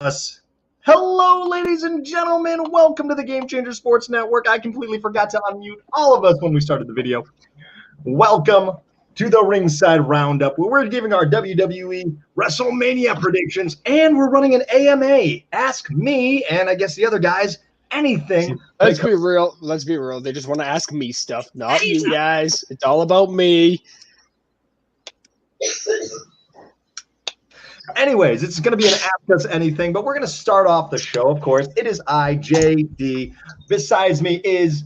us. Hello, ladies and gentlemen. Welcome to the Game Changer Sports Network. I completely forgot to unmute all of us when we started the video. Welcome to the Ringside Roundup, where we're giving our WWE WrestleMania predictions, and we're running an AMA. Ask me, and I guess the other guys, anything. Let's be real. They just want to ask me stuff, not you guys. It's all about me. Anyways, it's going to be an Ask Us Anything, but we're going to start off the show, of course. It is I, JD. Besides me is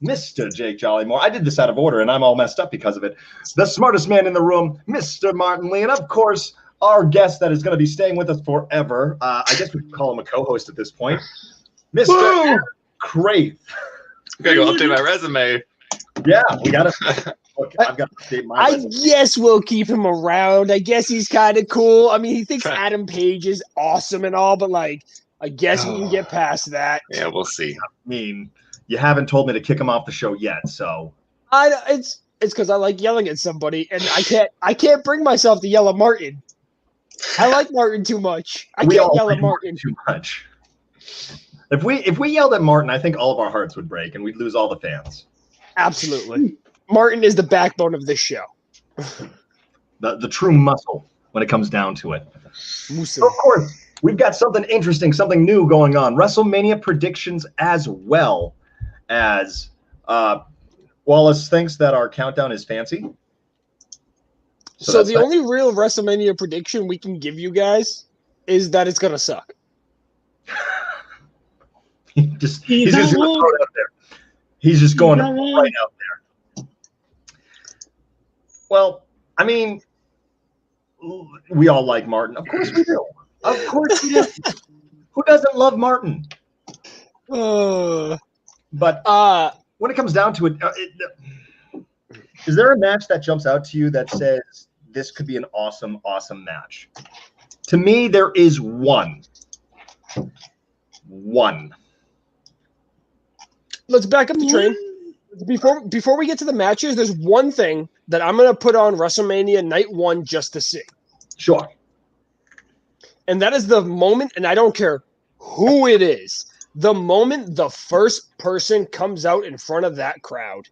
Mr. Jake Jollymore. I did this out of order, and I'm all messed up because of it. The smartest man in the room, Mr. Martin Lee, and of course, our guest that is going to be staying with us forever. I guess we could call him a co-host at this point, Mr. Craith. I gotta go update my resume. Yeah, we got to. Look, I've got to update my resume. Guess we'll keep him around. I guess he's kind of cool. I mean, he thinks Adam Page is awesome and all, but I guess we can get past that. Yeah, we'll see. I mean, you haven't told me to kick him off the show yet, so It's because I like yelling at somebody, and I can't bring myself to yell at Martin. I like Martin too much. I can't yell at Martin too much. If we yelled at Martin, I think all of our hearts would break, and we'd lose all the fans. Absolutely. Martin is the backbone of this show. The true muscle when it comes down to it. So of course, we've got something interesting, something new going on. WrestleMania predictions as well as Wallace thinks that our countdown is fancy. So the only real WrestleMania prediction we can give you guys is that it's going to suck. He's just going to throw it out there. He's just going right out there. Well, I mean, we all like Martin. Of course we do. Of course we do. Who doesn't love Martin? But when it comes down to it, is there a match that jumps out to you that says this could be an awesome, awesome match? To me, there is one. Let's back up the train. Before we get to the matches, there's one thing that I'm going to put on WrestleMania Night 1 just to see. Sure. And that is the moment, and I don't care who it is, the moment the first person comes out in front of that crowd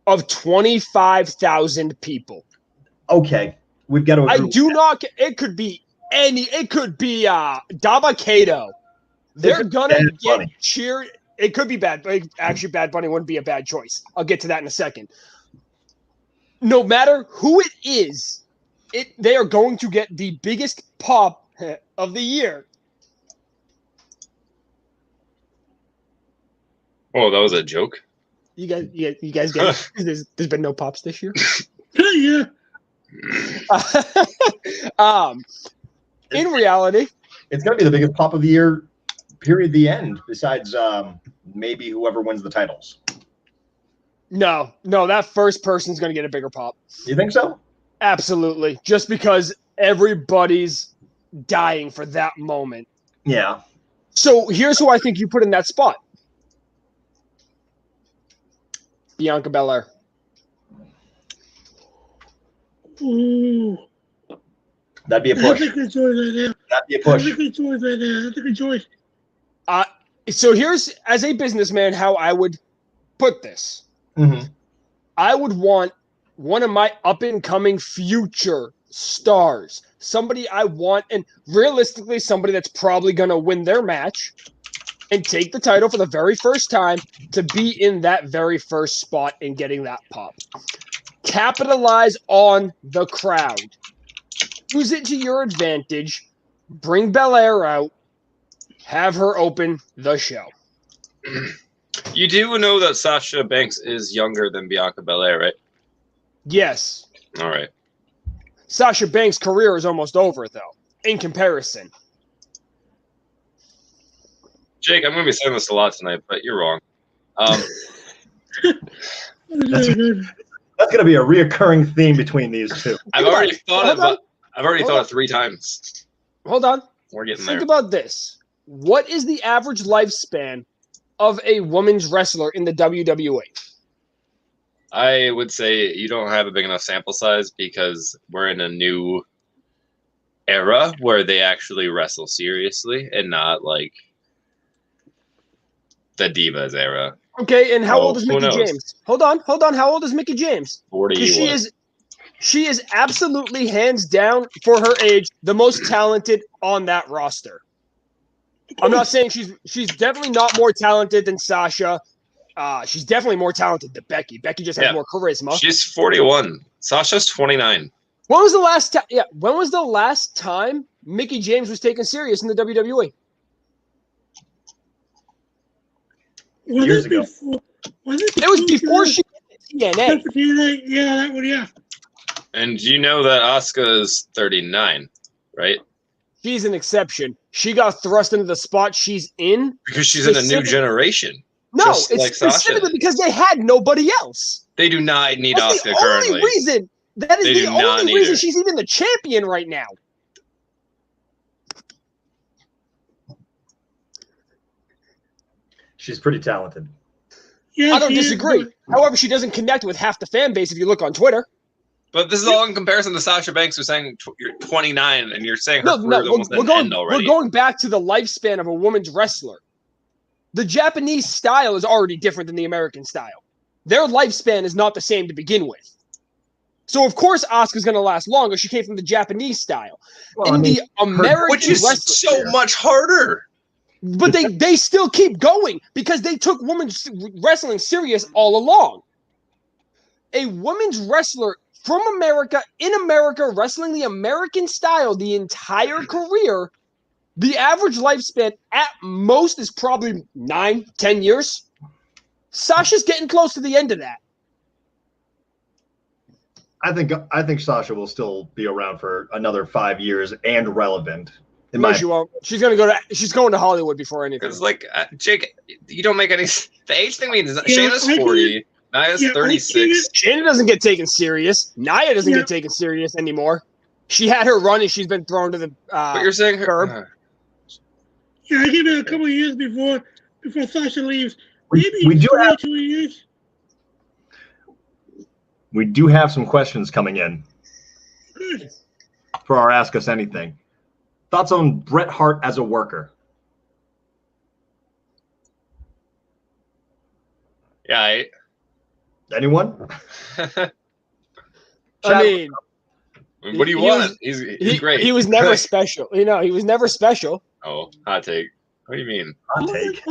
of 25,000 people. Okay. We've got to agree. I do not – it could be Dabba-Kato. They're going to get cheered – it could be bad, but actually Bad Bunny wouldn't be a bad choice. I'll get to that in a second. No matter who it is, they are going to get the biggest pop of the year. Oh, that was a joke? You guys get it? There's been no pops this year? Yeah. In reality, it's going to be the biggest pop of the year, period, the end, besides maybe whoever wins the titles. No, that first person's going to get a bigger pop. You think so? Absolutely. Just because everybody's dying for that moment. Yeah. So here's who I think you put in that spot. Bianca Belair. Ooh. That'd be a push. That's a good choice right there. That'd be a push. That's a good choice right there. That's a good choice. So here's, as a businessman, how I would put this. Mm-hmm. I would want one of my up-and-coming future stars, somebody I want, and realistically, somebody that's probably going to win their match and take the title for the very first time to be in that very first spot and getting that pop. Capitalize on the crowd. Use it to your advantage. Bring Belair out. Have her open the show. You do know that Sasha Banks is younger than Bianca Belair, right? Yes. All right. Sasha Banks' career is almost over, though, in comparison. Jake, I'm going to be saying this a lot tonight, but you're wrong. That's going to be a reoccurring theme between these two. I've already thought it 3 times. Hold on. We're getting Think there. about this. What is the average lifespan of a women's wrestler in the WWE? I would say you don't have a big enough sample size because we're in a new era where they actually wrestle seriously and not like the Divas era. Okay, and how Oh, old is who Mickey knows? James? Hold on. How old is Mickey James? 40. Because she is absolutely hands down for her age the most talented on that roster. I'm not saying she's definitely not more talented than Sasha. She's definitely more talented than Becky. Becky just has more charisma. She's 41. Sasha's 29. When was the last time? Yeah, when was the last time Mickey James was taken serious in the WWE? Years ago. It was before she went to TNA. Yeah, that one, yeah. And you know that Asuka is 39, right? She's an exception. She got thrust into the spot she's in. Because she's in a new generation. No, just it's like specifically Sasha. because they had nobody else. They do not need That's Asuka the currently. only reason. That is They the do not only need reason her. she's even the champion right now. She's pretty talented. Yeah, I don't she is, disagree. but- However, she doesn't connect with half the fan base if you look on Twitter. But this is all in comparison to Sasha Banks, who's saying you're 29, and you're saying her career's almost at an end we're already. going back to the lifespan of a woman's wrestler. The Japanese style is already different than the American style. Their lifespan is not the same to begin with. So, of course, Asuka's going to last longer. She came from the Japanese style. Well, In the American Which is wrestling, so much harder. but they still keep going because they took women's wrestling serious all along. A women's wrestler from America, in America, wrestling the American style the entire career, the average lifespan at most is probably 9-10 years. Sasha's getting close to the end of that. I think Sasha will still be around for another 5 years and relevant. No, she won't. She's going to Hollywood before anything. Because, like, Jake, you don't make any... The age thing means Yeah, Shayna's I 40, Nia's 36. Shayna doesn't get taken serious. Nia doesn't get taken serious anymore. She had her run and she's been thrown to the But you're saying her... curb. Yeah, I give it a couple of years before Sasha leaves. We Maybe do have 2 years. we do have some questions coming in Good. for our Ask Us Anything. Thoughts on Bret Hart as a worker? Yeah, Anyone? I mean, what do you want? He's great. He was never special. He was never special. Oh, hot take. What do you mean? Hot take.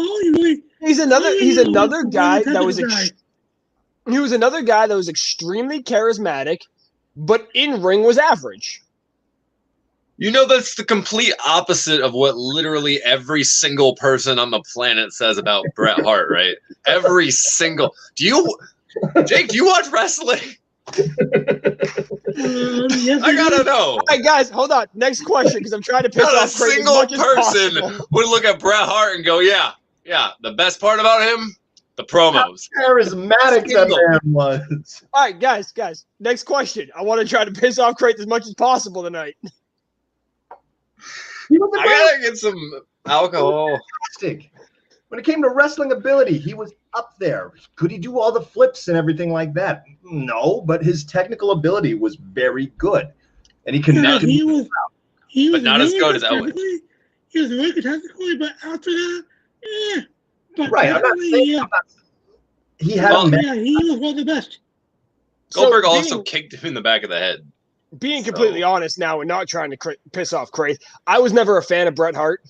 He's another guy that was he was another guy that was extremely charismatic, but in ring was average. You know, that's the complete opposite of what literally every single person on the planet says about Bret Hart, right? Every single. Jake, do you watch wrestling? Yes, I gotta know. All right, guys, hold on. Next question, because I'm trying to piss Not a off Craith as single much as person possible. would look at Bret Hart and go, yeah. The best part about him, the promos. Charismatic that man was. All right, guys. Next question. I want to try to piss off Craith as much as possible tonight. He was I gotta get some alcohol. fantastic. When it came to wrestling ability, he was up there. Could he do all the flips and everything like that? No, but his technical ability was very good, and he connected. He was But not as good as Owen. technically. He was very good technically, but after that, yeah. But Right, I'm not technically, saying yeah. he had Well, a match. Yeah, he was one of the best. Goldberg So also kicked him in the back of the head. Being completely honest now and not trying to piss off Craith, I was never a fan of Bret Hart.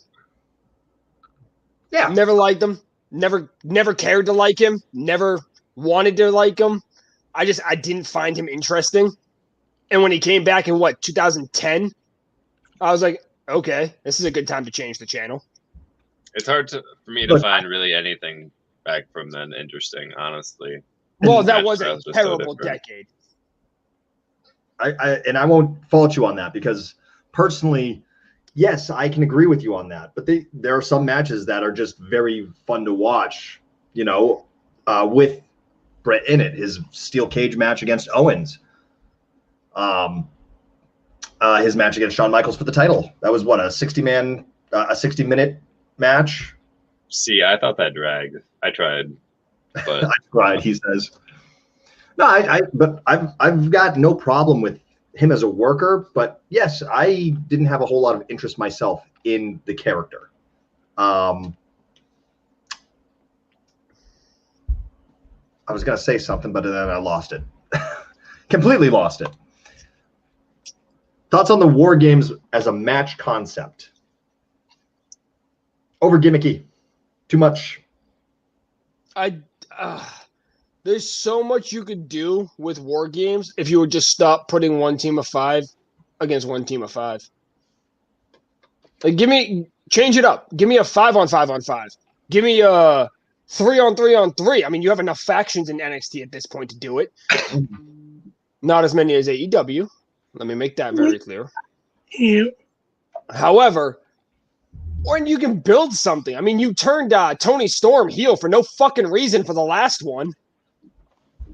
Yeah, Never liked him. Never cared to like him. Never wanted to like him. I didn't find him interesting. And when he came back in 2010, I was like, okay, this is a good time to change the channel. It's hard for me to find really anything back from then interesting, honestly. Well, that Match was a styles were so terrible different. decade. I won't fault you on that because personally, yes, I can agree with you on that. But there are some matches that are just very fun to watch. With Bret in it, his steel cage match against Owens, his match against Shawn Michaels for the title. That was a 60-minute match. See, I thought that dragged. I tried, but I tried, he says. No, but I've got no problem with him as a worker, but yes, I didn't have a whole lot of interest myself in the character. I was going to say something, but then I lost it. Completely lost it. Thoughts on the War Games as a match concept? Over gimmicky. Too much. There's so much you could do with War Games if you would just stop putting one team of 5 against one team of 5. Like, change it up. Give me a 5-on-5-on-5. Give me a 3-on-3-on-3. I mean, you have enough factions in NXT at this point to do it. Not as many as AEW. Let me make that very clear. Yeah. However, when you can build something. I mean, you turned Tony Storm heel for no fucking reason for the last one.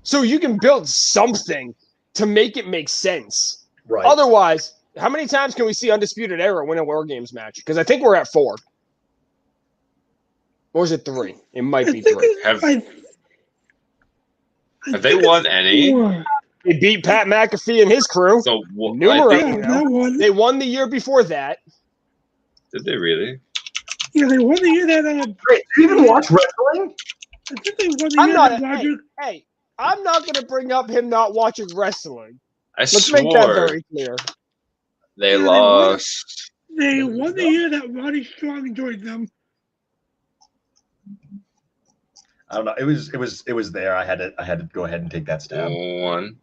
So you can build something to make it make sense. Right. Otherwise, how many times can we see Undisputed Era win a War Games match? Because I think we're at 4. Or is it 3? It might be 3. Have they won any? They beat Pat McAfee and his crew. So Numerous. That one. They won the year before that. Did they really? Yeah, they won the year that. Wait, do you even watch wrestling? I think they won the year that Roger. Hey, I'm not going to bring up him not watching wrestling. I Let's swore make that very clear. they lost. They won the year that Roddy Strong joined them. I don't know. It was there. I had to go ahead and take that stab. 1.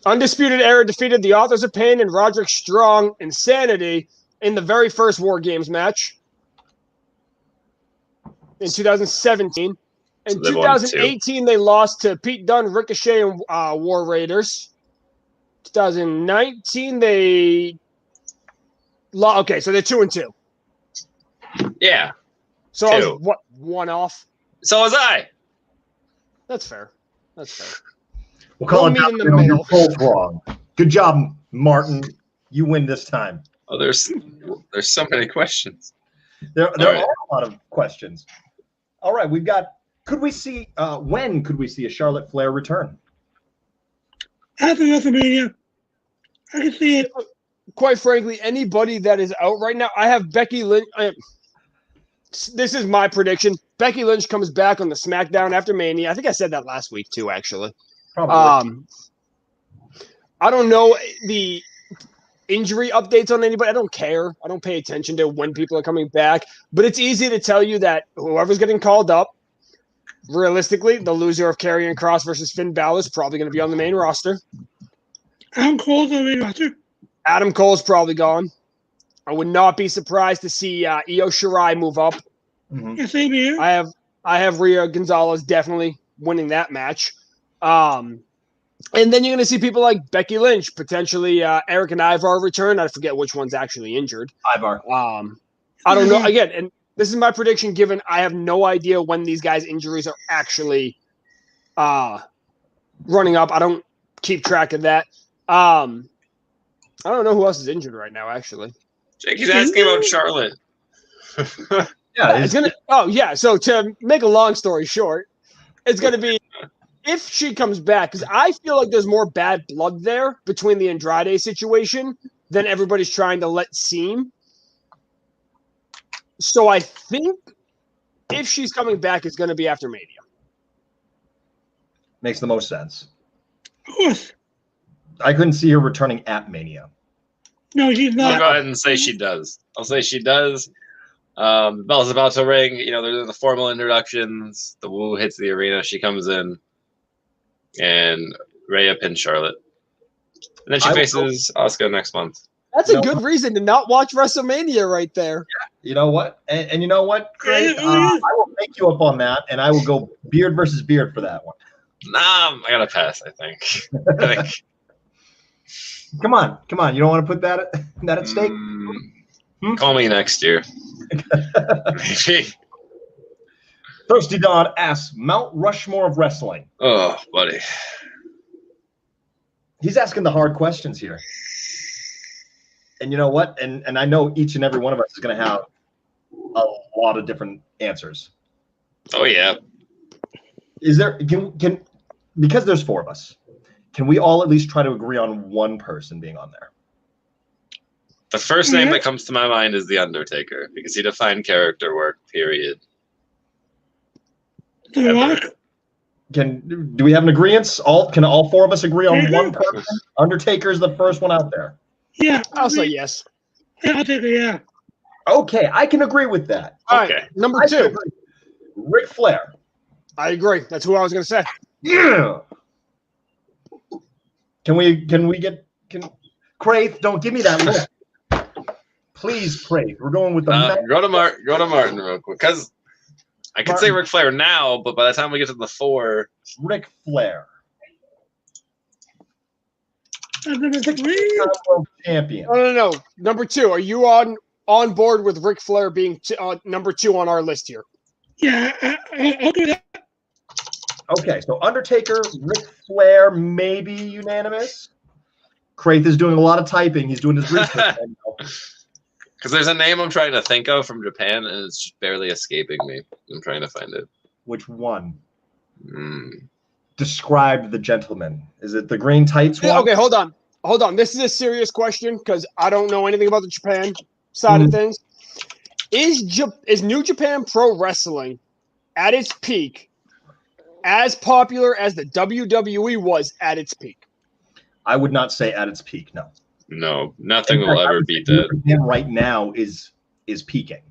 Undisputed Era defeated the Authors of Pain and Roderick Strong Insanity in the very first War Games match in 2017. In So they won 2018, they lost to Pete Dunne, Ricochet, and War Raiders. 2019, they lost. Okay, so they're 2-2. Yeah. So I 2. was, 1 off? So was I. That's fair. We'll call We'll it meet that. in the You're middle. both wrong. Good job, Martin. You win this time. Oh, there's so many questions. There All right. are a lot of questions. All right, we've got. Could we see? When could we see a Charlotte Flair return? After WrestleMania, I can see it. Quite frankly, anybody that is out right now, I have Becky Lynch. This is my prediction. Becky Lynch comes back on the SmackDown after Mania. I think I said that last week too, actually. Probably. I don't know the injury updates on anybody. I don't care. I don't pay attention to when people are coming back. But it's easy to tell you that whoever's getting called up, realistically, the loser of Karrion Kross versus Finn Balor is probably going to be on the main roster. Adam Cole's on the main roster. Adam Cole's probably gone. I would not be surprised to see Io Shirai move up. Mhm. Yeah, same here. I have Rhea Gonzalez definitely winning that match. And then you're going to see people like Becky Lynch, potentially Eric and Ivar return. I forget which one's actually injured. Ivar. I don't know. Again, and this is my prediction given I have no idea when these guys' injuries are actually running up. I don't keep track of that. I don't know who else is injured right now, actually. Jake, he's asking about Charlotte. Yeah, It's gonna. Oh yeah. So to make a long story short, it's gonna be if she comes back, because I feel like there's more bad blood there between the Andrade situation than everybody's trying to let seem. So I think if she's coming back, it's going to be after Mania. makes the most sense. Of course. I couldn't see her returning at Mania. No, she's I'll not. go ahead and say she does. I'll say she does. The bell's about to ring. You know, there's the formal introductions. The woo hits the arena. She comes in, and Rhea pins Charlotte. And then she faces Asuka next month. That's a good reason to not watch WrestleMania right there. You know what? And you know what, Craith? I will take you up on that, and I will go beard versus beard for that one. Nah, I gotta pass, I think. Come on. You don't want to put that at stake? Call me next year. Maybe. Thirsty Don asks, Mount Rushmore of wrestling. Oh, buddy. He's asking the hard questions here. And you know what? And I know each and every one of us is going to have a lot of different answers. Oh, yeah. Is there, can because there's four of us, Can we all at least try to agree on one person being on there? The first name that comes to my mind is The Undertaker because he defined character work, period. The Rock. Do we have an agreement? Can all four of us agree on one person? Undertaker's the first one out there. Yeah. I'll say yes. Yeah, I'll take it, yeah. Okay, I can agree with that. All right, number 2. Ric Flair. I agree. That's who I was going to say. Yeah. Can we get Craith? Don't give me that look. Please, Craith. We're going with the go to Martin real quick because I could say Ric Flair now, but by the time we get to the 4, Ric Flair. Number 3. World champion. No. Number 2. Are you on board with Ric Flair being number 2 on our list here? Yeah, I'll do that. Okay, so Undertaker, Ric Flair, maybe unanimous. Craith is doing a lot of typing. He's doing his research. Because there's a name I'm trying to think of from Japan, and it's just barely escaping me. I'm trying to find it. Which one? Describe the gentleman. Is it the green tights one? Okay, hold on. This is a serious question because I don't know anything about the Japan side of things. Is New Japan Pro Wrestling at its peak as popular as the WWE was at its peak? I would not say at its peak, no. No, nothing will ever beat that. Right now is peaking.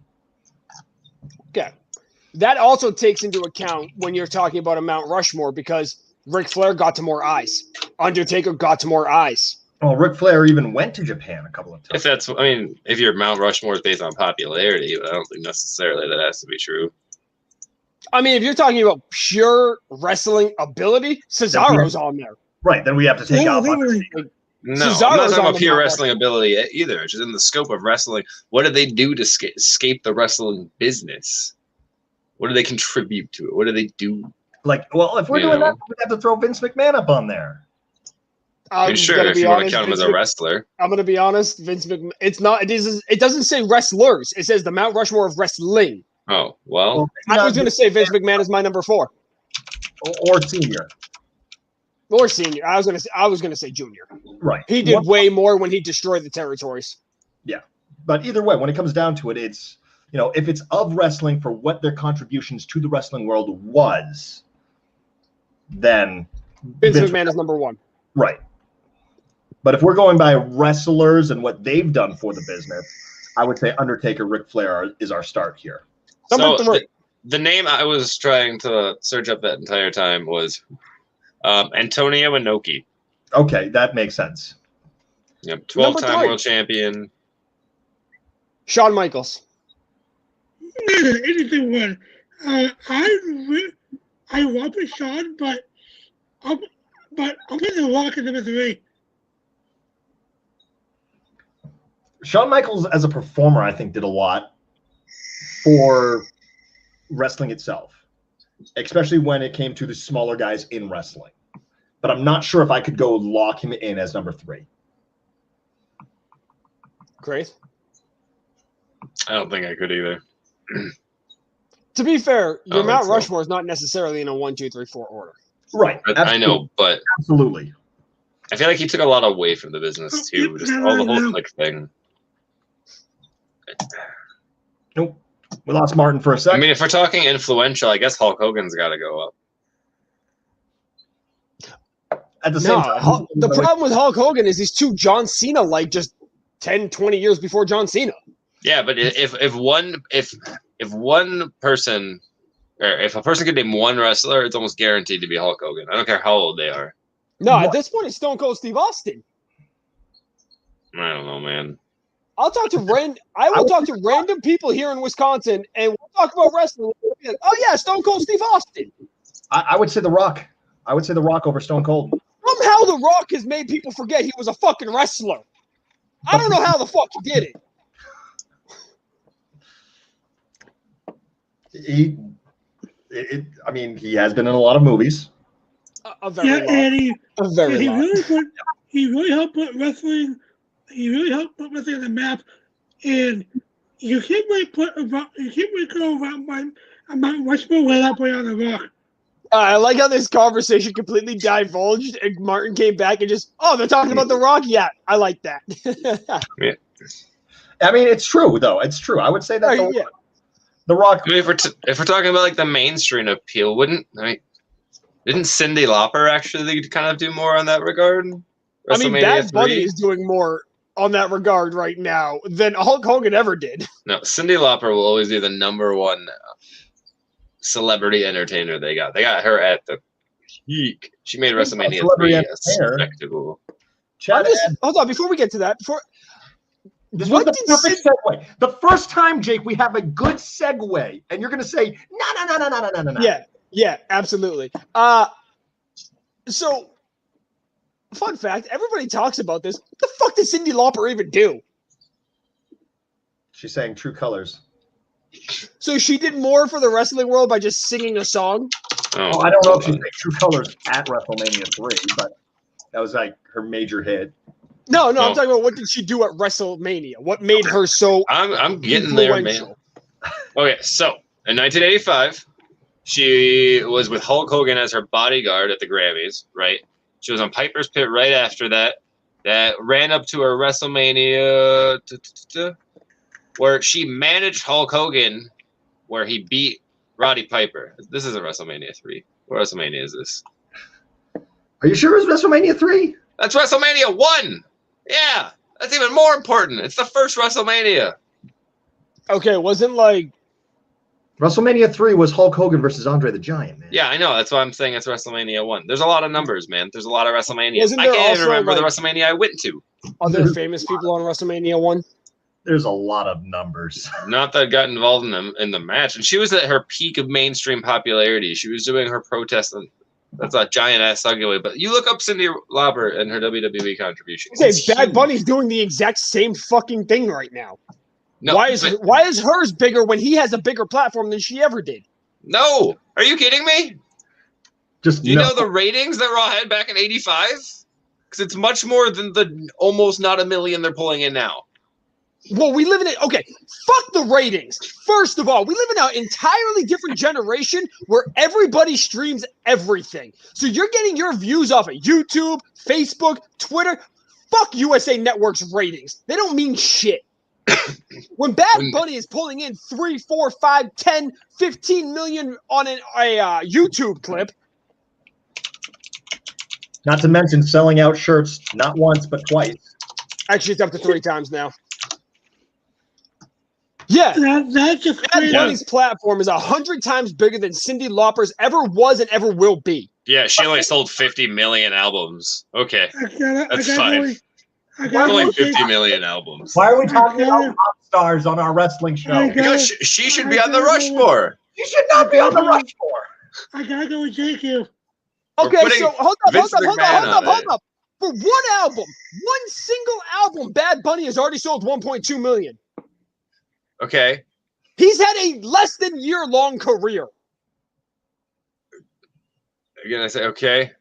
Okay. That also takes into account when you're talking about a Mount Rushmore because Ric Flair got to more eyes. Undertaker got to more eyes. Well, Ric Flair even went to Japan a couple of times. If your Mount Rushmore is based on popularity, but I don't think necessarily that has to be true. I mean, if you're talking about pure wrestling ability, Cesaro's on there. Right, then we have to take out. No, I'm not talking about pure wrestling ability either. It's just in the scope of wrestling. What do they do to escape the wrestling business? What do they contribute to it? What do they do? If we're doing that, we'd have to throw Vince McMahon up on there. Sure, if you want to count him as a wrestler. I'm going to be honest, Vince McMahon. It doesn't say wrestlers. It says the Mount Rushmore of wrestling. Oh, well. I was going to say Vince McMahon is my number 4. Or senior. Or senior. I was going to say junior. Right. He did way more when he destroyed the territories. Yeah. But either way, when it comes down to it, it's, if it's of wrestling for what their contributions to the wrestling world was, then Vince McMahon is number 1. Right. But if we're going by wrestlers and what they've done for the business, I would say Undertaker, Ric Flair is our start here. So the name I was trying to search up that entire time was Antonio Inoki. Okay, that makes sense. Yep, 12-time world champion. Shawn Michaels. Anything one. I love Shawn, but I'm going to Rock at number 3. Shawn Michaels, as a performer, I think did a lot for wrestling itself, especially when it came to the smaller guys in wrestling. But I'm not sure if I could go lock him in as number 3. Craith? I don't think I could either. To be fair, your Mount Rushmore is not necessarily in a 1, 2, 3, 4 order. Right. I know, but absolutely. I feel like he took a lot away from the business too. Just all the whole thing. Nope. We lost Martin for a second. I mean, if we're talking influential, I guess Hulk Hogan's got to go up. At the same time, the problem with Hulk Hogan is he's too John Cena like just 10, 20 years before John Cena. Yeah, but if one person, or if a person could name one wrestler, it's almost guaranteed to be Hulk Hogan. I don't care how old they are. No, at this point, it's Stone Cold Steve Austin. I don't know, man. I will talk to random people here in Wisconsin, and we'll talk about wrestling. Oh yeah, Stone Cold Steve Austin. I would say The Rock. I would say The Rock over Stone Cold. Somehow The Rock has made people forget he was a fucking wrestler. I don't know how the fuck he did it. He has been in a lot of movies. He really helped put wrestling. He really helped put wrestling on the map, and you can't really go around Mount Rushmore without putting on The Rock. I like how this conversation completely divulged, and Martin came back and just, they're talking about The Rock. Yeah, I like that. Yeah. I mean, it's true though. It's true. I would say that The Rock. I mean, if we're talking about like the mainstream appeal, didn't Cyndi Lauper actually kind of do more on that regard? I mean, Bad Bunny is doing more on that regard right now than Hulk Hogan ever did. No, Cyndi Lauper will always be the #1 celebrity entertainer they got. They got her at the peak. She made WrestleMania 3 a spectacle. Hold on, before we get to that, this was the perfect segue. The first time, Jake, we have a good segue, and you're going to say, no. Yeah, absolutely. So, fun fact, everybody talks about this. What the fuck did Cyndi Lauper even do? She's saying True Colors. So she did more for the wrestling world by just singing a song? Oh, I don't know if she sang True Colors at WrestleMania 3, but that was like her major hit. No, I'm talking about what did she do at WrestleMania? What made her so I'm getting there, man. Okay, so in 1985, she was with Hulk Hogan as her bodyguard at the Grammys, right? She was on Piper's Pit right after that. That ran up to her WrestleMania, where she managed Hulk Hogan, where he beat Roddy Piper. This isn't WrestleMania 3. What WrestleMania is this? Are you sure it was WrestleMania 3? That's WrestleMania 1! Yeah! That's even more important. It's the first WrestleMania. Okay, it wasn't like... WrestleMania 3 was Hulk Hogan versus Andre the Giant, man. Yeah, I know. That's why I'm saying it's WrestleMania 1. There's a lot of numbers, man. There's a lot of WrestleManias. I can't even remember the WrestleMania I went to. Are there famous people on WrestleMania 1? There's a lot of numbers. Not that got involved in the match. And she was at her peak of mainstream popularity. She was doing her protest. And that's a giant-ass segue. But you look up Cyndi Lauper and her WWE contributions. Okay, Bad Bunny's doing the exact same fucking thing right now. No, why is hers bigger when he has a bigger platform than she ever did? No. Are you kidding me? Do you know the ratings that Raw had back in 85? Because it's much more than the almost not 1 million they're pulling in now. Well, we live in it. Okay, fuck the ratings. First of all, we live in an entirely different generation where everybody streams everything. So you're getting your views off of YouTube, Facebook, Twitter. Fuck USA Network's ratings. They don't mean shit. When Bad Bunny is pulling in 3, 4, 5, 10, 15 million on a YouTube clip. Not to mention selling out shirts not once but twice. Actually, it's up to 3 times now. Yeah, that's just Bad Bunny's platform is 100 times bigger than Cyndi Lauper's ever was and ever will be. Yeah, she only sold 50 million albums. Okay, that's fine. Only 50 million albums. Why are we talking about pop stars on our wrestling show? Because she should be on the Rushmore. She should not be on the Rushmore. I gotta go with JQ. Okay, so hold up. For one album, one single album, Bad Bunny has already sold 1.2 million. Okay. He's had a less than year-long career. Again, I say, okay.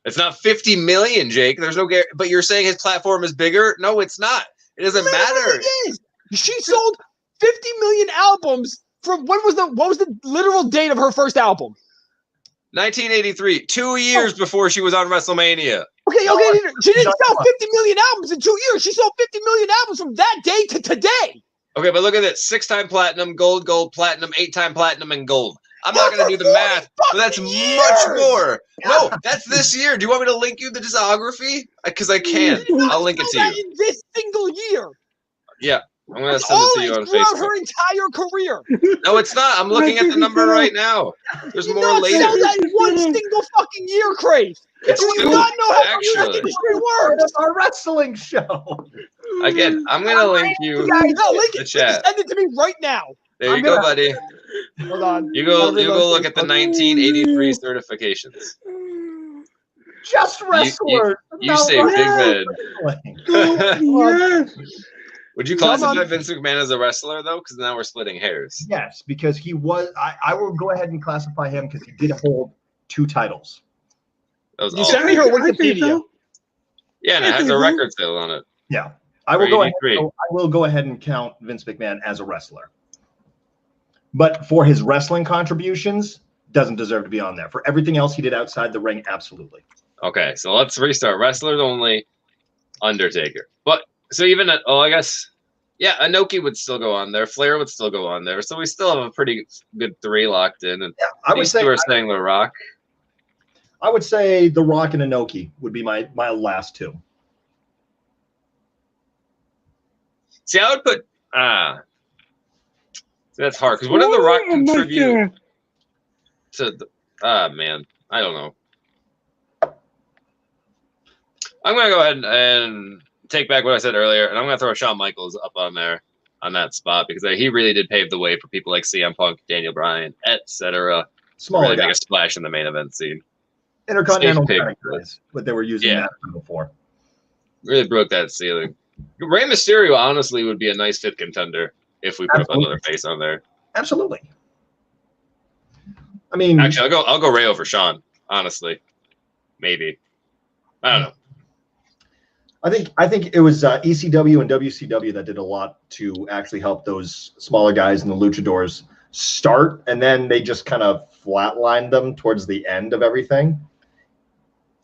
It's not 50 million, Jake. There's no guarantee. But you're saying his platform is bigger? No, it's not. It doesn't matter. It is. She sold 50 million albums from what was the literal date of her first album? 1983, 2 years before she was on WrestleMania. Okay. She didn't sell 50 million albums in 2 years. She sold 50 million albums from that day to today. Okay, but look at this. 6-time platinum, gold, platinum, 8-time platinum, and gold. I'm not going to do the math, but that's much more. No, that's this year. Do you want me to link you the discography? Because I can. I'll link it to you. In this single year. Yeah, I'm going to send it to you on Facebook. Her entire career. No, it's not. I'm looking at the number right now. There's more later. Sell that in one single fucking year, Craith. It's do you not know how the industry works? It's our wrestling show. Again, I'm going to link you the chat. Send it to me right now. There you go, buddy. Hold on. You go look at the 1983 certifications. Just wrestlers. You say Big Man. Would you classify Vince McMahon as a wrestler, though? Because now we're splitting hairs. Yes, because he was. I will go ahead and classify him because he did hold 2 titles. That was you sent me her Wikipedia. Yeah, and it has a record sale on it. Yeah. I will go ahead and count Vince McMahon as a wrestler. But for his wrestling contributions, doesn't deserve to be on there. For everything else he did outside the ring, absolutely. Okay, so let's restart. Wrestlers only, Undertaker. But so even I guess Inoki would still go on there. Flair would still go on there. So we still have a pretty good 3 locked in. And yeah, I would say we're saying The Rock. I would say The Rock and Inoki would be my last 2. See, I would put that's hard because what did The Rock contribute to man, I don't know. I'm gonna go ahead and take back what I said earlier, and I'm gonna throw Shawn Michaels up on there on that spot because he really did pave the way for people like CM Punk, Daniel Bryan, etc. Smaller really guy. make a splash in the main event scene. Intercontinental was what they were using that before. Really broke that ceiling. Rey Mysterio honestly would be a nice 5th contender if we put up another face on there. Absolutely. I mean, actually, I'll go Rey over Shawn. Honestly, maybe. I don't know. I think it was ECW and WCW that did a lot to actually help those smaller guys in the luchadors start, and then they just kind of flatlined them towards the end of everything.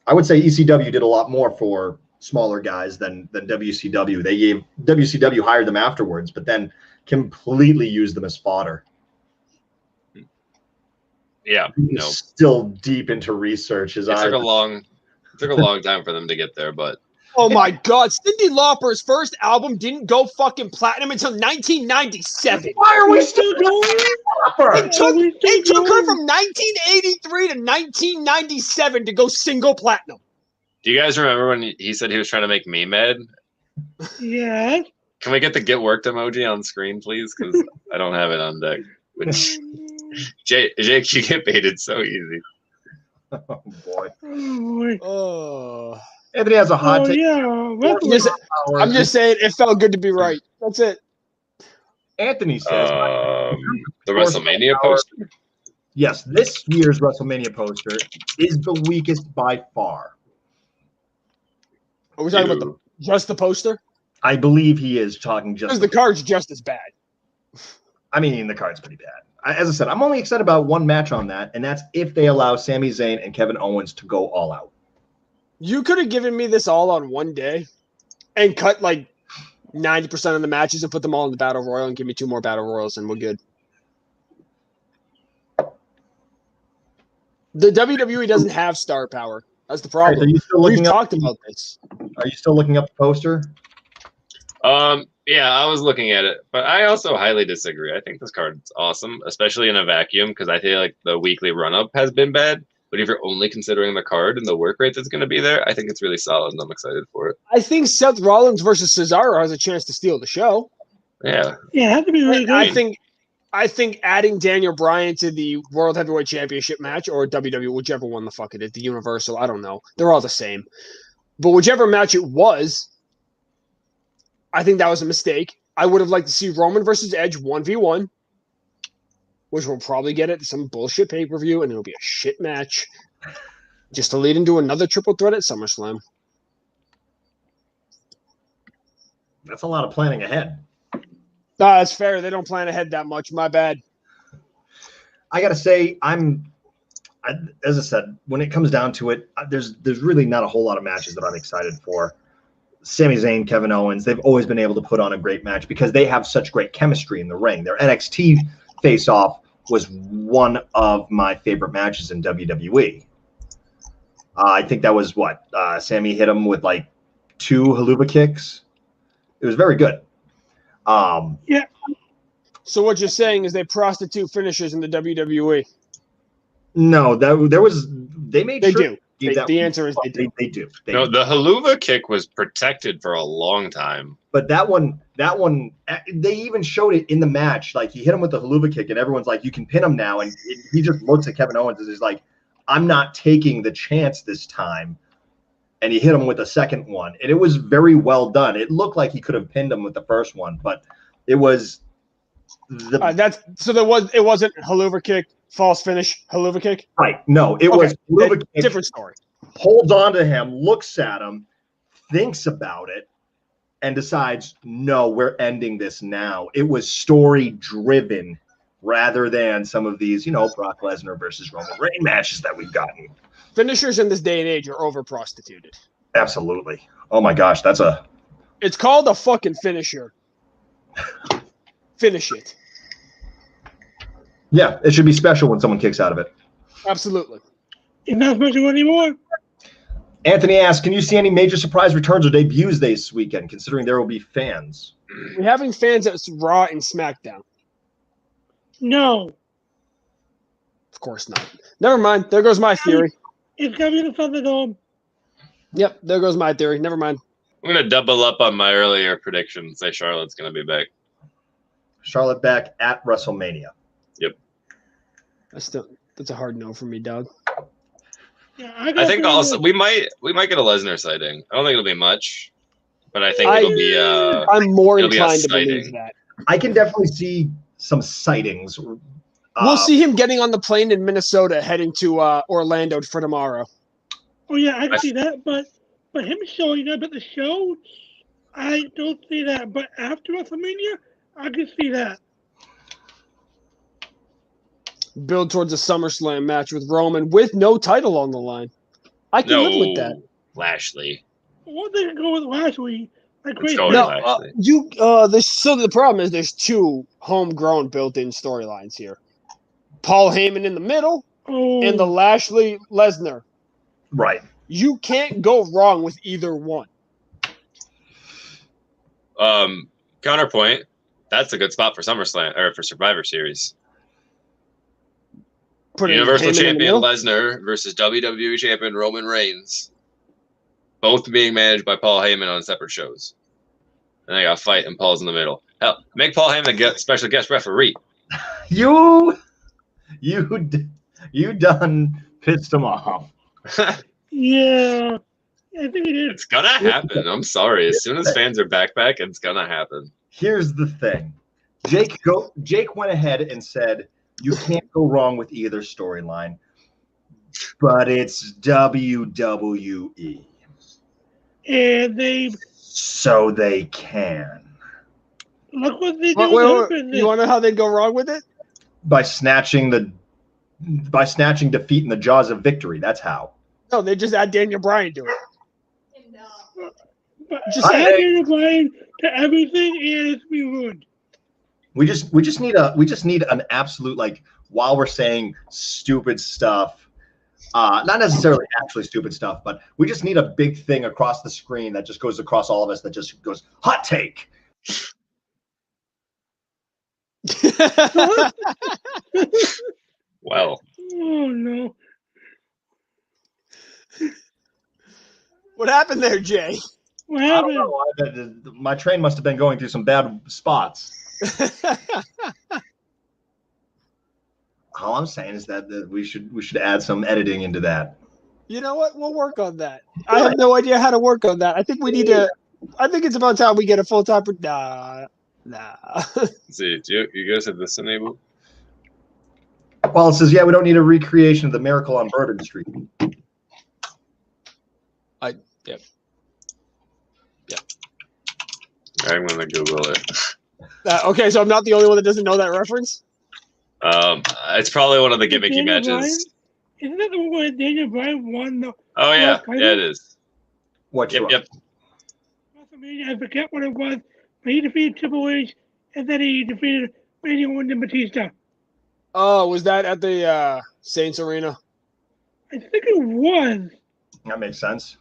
I would say ECW did a lot more for smaller guys than WCW. WCW hired them afterwards, but then completely used them as fodder. Yeah, still deep into research. It took a long time for them to get there, but oh my God, Cyndi Lauper's first album didn't go fucking platinum until 1997. Why are we still going? It took her from 1983 to 1997 to go single platinum. Do you guys remember when he said he was trying to make me mad? Yeah. Can we get the get worked emoji on screen, please? Because I don't have it on deck. Which Jake, you get baited so easy. Oh boy. Oh. Anthony has a hot take. Yeah. I'm just saying it felt good to be right. That's it. Anthony says the WrestleMania poster. Yes, this year's WrestleMania poster is the weakest by far. Are we talking about just the poster? I believe he is talking just because the card's just as bad. I mean, the card's pretty bad. As I said, I'm only excited about one match on that, and that's if they allow Sami Zayn and Kevin Owens to go all out. You could have given me this all on one day and cut like 90% of the matches and put them all in the Battle Royal and give me 2 more Battle Royals and we're good. The WWE doesn't have star power. That's the problem. Right, are you still We've talked about this. Are you still looking up the poster? Yeah, I was looking at it, but I also highly disagree. I think this card's awesome, especially in a vacuum, because I feel like the weekly run-up has been bad. But if you're only considering the card and the work rate that's going to be there, I think it's really solid, and I'm excited for it. I think Seth Rollins versus Cesaro has a chance to steal the show. Yeah. Yeah, it had to be really good. I think adding Daniel Bryan to the World Heavyweight Championship match or WWE, whichever one the fuck it is, the Universal, I don't know. They're all the same. But whichever match it was, I think that was a mistake. I would have liked to see Roman versus Edge 1v1, which we'll probably get at some bullshit pay-per-view, and it'll be a shit match just to lead into another triple threat at SummerSlam. That's a lot of planning ahead. No, that's fair. They don't plan ahead that much. My bad. I got to say, as I said, when it comes down to it, there's really not a whole lot of matches that I'm excited for. Sami Zayn, Kevin Owens, they've always been able to put on a great match because they have such great chemistry in the ring. Their NXT face-off was one of my favorite matches in WWE. I think that was Sammy hit him with like 2 haluva kicks. It was very good. Yeah. So what you're saying is they prostitute finishers in the WWE? No, they made they sure. Do. The answer is they do. No, the haluva kick was protected for a long time. But that one, they even showed it in the match. Like he hit him with the haluva kick, and everyone's like, "You can pin him now." And he just looks at Kevin Owens and is like, "I'm not taking the chance this time." And he hit him with a second one, and it was very well done. It looked like he could have pinned him with the first one, but it was it wasn't haluva kick, false finish, haluva kick. Right? No, it was haluva kick. Different story. Holds on to him, looks at him, thinks about it, and decides, no, we're ending this now. It was story driven rather than some of these, Brock Lesnar versus Roman Reigns matches that we've gotten. Finishers in this day and age are over prostituted. Absolutely. Oh my gosh, It's called a fucking finisher. Finish it. Yeah, it should be special when someone kicks out of it. Absolutely. It's not special anymore. Anthony asks, can you see any major surprise returns or debuts this weekend, considering there will be fans? We're having fans at Raw and SmackDown. No. Of course not. Never mind. There goes my theory. It's going to be the Thunderdome. Yep, there goes my theory. Never mind. I'm going to double up on my earlier prediction. Say Charlotte's going to be back. Charlotte back at WrestleMania. Yep. That's a hard no for me, dog. Yeah, I think also we might get a Lesnar sighting. I don't think it'll be much, but I think it'll be. I'm more it'll be inclined to sighting. believe that. I can definitely see some sightings. We'll see him getting on the plane in Minnesota, heading to Orlando for tomorrow. Oh yeah, I can see that, but him showing up at the show, I don't see that. But after WrestleMania, I can see that. Build towards a SummerSlam match with Roman with no title on the line. I can live with that. Lashley. Well, they can go with Lashley. Like Let's crazy. go with No, Lashley. so the problem is there's two homegrown built-in storylines here. Paul Heyman in the middle and the Lashley Lesnar. Right. You can't go wrong with either one. Counterpoint. That's a good spot for SummerSlam or for Survivor Series. Universal Heyman in the Champion middle. Lesnar versus WWE Champion Roman Reigns. Both being managed by Paul Heyman on separate shows. And they got a fight and Paul's in the middle. Hell, make Paul Heyman a special guest referee. You done pissed him off. Yeah, I think it is. It's gonna happen. I'm sorry. As soon as fans are back, it's gonna happen. Here's the thing. Jake went ahead and said you can't go wrong with either storyline, but it's WWE. And so they can. Look what they Wait. You want to know how they go wrong with it? By snatching defeat in the jaws of victory. That's how. No, they just add Daniel Bryan to it. Just add Daniel Bryan to everything, and it's be ruined. We just need an absolute, while we're saying stupid stuff, not necessarily actually stupid stuff, but we just need a big thing across the screen that just goes across all of us that just goes hot take. Well. Oh no. What happened there, Jay? What I happened? don't know. My train must have been going through some bad spots. All I'm saying is that we should add some editing into that. You know what? We'll work on that. I have no idea how to work on that. I think we need to. I think it's about time we get a full-time. Nah. See, do you guys have this enabled? Well, it says, yeah, we don't need a recreation of the Miracle on Bourbon Street. Yep. I'm gonna Google it. Okay, so I'm not the only one that doesn't know that reference. It's probably one of the gimmicky matches. Bryan? Isn't that the one where Daniel Bryan won the? Oh yeah, it is. What's wrong? Yep. WrestleMania, I forget what it was, but he defeated Triple H, and then he defeated Randy Orton and Batista. Oh, was that at the Saints Arena? I think it was. That makes sense.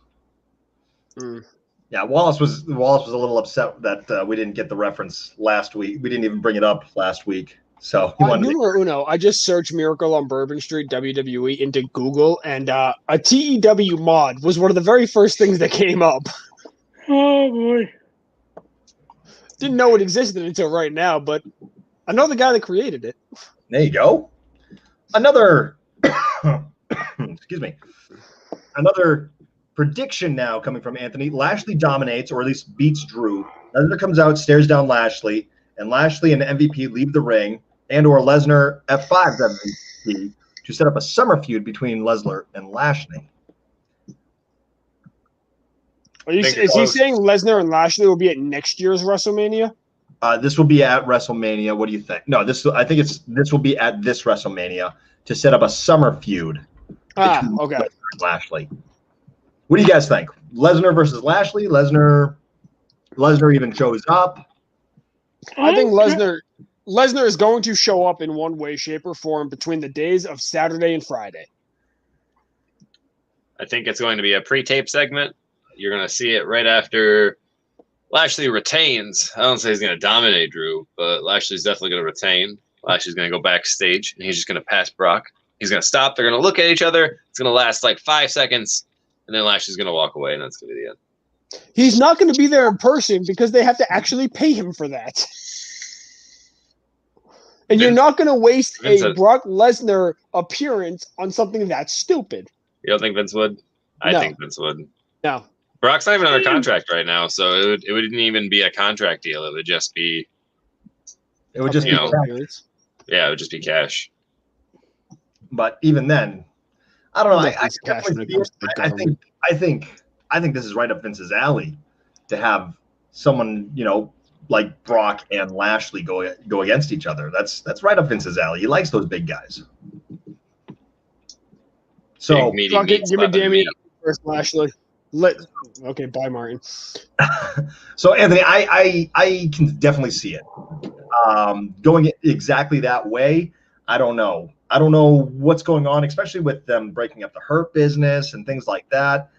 Mm. Yeah, Wallace was a little upset that we didn't get the reference last week. We didn't even bring it up last week. So he wanted Numero uno, I just searched Miracle on Bourbon Street WWE into Google, and a TEW mod was one of the very first things that came up. Oh boy. Didn't know it existed until right now, but I know the guy that created it. There you go. Another excuse me. Another prediction now coming from Anthony. Lashley dominates, or at least beats Drew. Lesnar comes out, stares down Lashley, and Lashley and MVP leave the ring, and or Lesnar F5 MVP to set up a summer feud between Lesnar and Lashley. Is he saying Lesnar and Lashley will be at next year's WrestleMania? This will be at WrestleMania. What do you think? No, this will be at this WrestleMania to set up a summer feud between Okay. Lesnar and Lashley. What do you guys think? Lesnar versus Lashley? Lesnar even shows up. I think Lesnar is going to show up in one way, shape, or form between the days of Saturday and Friday. I think it's going to be a pre-tape segment. You're going to see it right after Lashley retains. I don't say he's going to dominate Drew, but Lashley's definitely going to retain. Lashley's going to go backstage, and he's just going to pass Brock. He's going to stop. They're going to look at each other. It's going to last like 5 seconds, and then Lashley's going to walk away, and that's going to be the end. He's not going to be there in person because they have to actually pay him for that. And you're not going to waste a Brock Lesnar appearance on something that's stupid. You don't think Vince would? I think Vince would. No. Brock's not even under contract right now, so it wouldn't even be a contract deal. It would just be. It would just be. Yeah, it would just be cash. But even then, I don't know. I think this is right up Vince's alley to have someone, like Brock and Lashley go against each other. That's right up Vince's alley. He likes those big guys. So give me Damien first, Lashley. Okay, bye, Martin. So Anthony, I can definitely see it going exactly that way. I don't know what's going on, especially with them breaking up the Hurt business and things like that.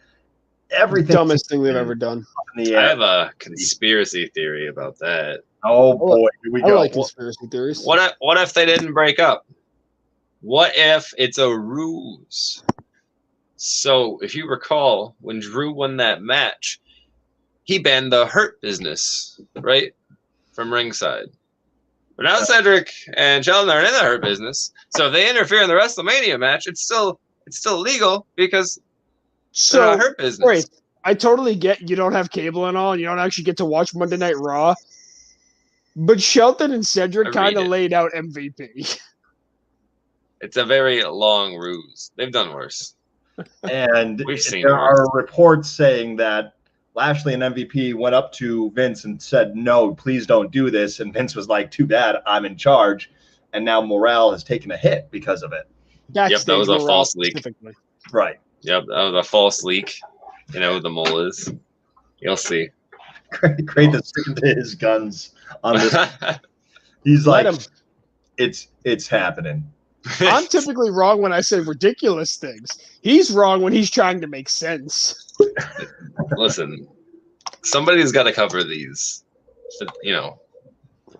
Everything dumbest thing they've ever done. I have a conspiracy theory about that. Oh boy, here we go. I like conspiracy theories. What if they didn't break up? What if it's a ruse? So if you recall, when Drew won that match, he banned the Hurt business, right, from ringside. But now Cedric and Sheldon are in the Hurt business, so if they interfere in the WrestleMania match, it's still illegal because they're Hurt business. Right. I totally get you don't have cable and all, and you don't actually get to watch Monday Night Raw. But Shelton and Cedric kind of laid out MVP. It's a very long ruse. They've done worse. And there are reports saying that Lashley and MVP went up to Vince and said, "No, please don't do this." And Vince was like, "Too bad, I'm in charge." And now morale has taken a hit because of it. That was a false leak. Right. Yep, that was a false leak. You know who the mole is. You'll see. Craith is sticking to his guns on this. He's like, it's happening. I'm typically wrong when I say ridiculous things. He's wrong when he's trying to make sense. Listen, somebody's got to cover these.